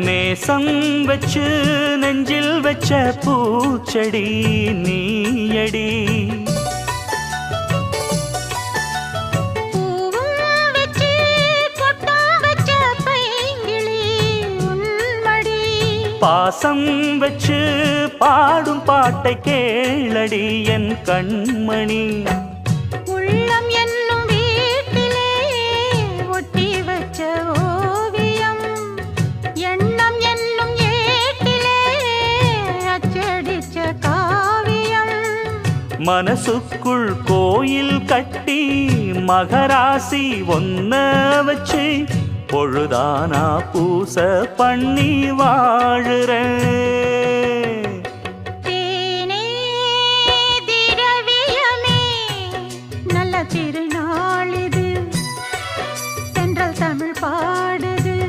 நேசம் வச்சு நெஞ்சில் வச்ச பூச்செடி நீயடி. பாசம் வச்சு பாடும் பாட்டை கேளடி என் கண்மணி. உள்ளம் என்னும் வீட்டிலே ஒட்டி வச்ச ஓவியம், எண்ணம் என்னும் ஏட்டிலே அச்சடிச்ச காவியம். மனசுக்குள் கோயில் கட்டி மகராசி ஒன்ன வச்சு பொழுதானா பூச பண்ணி வாழுறேன்.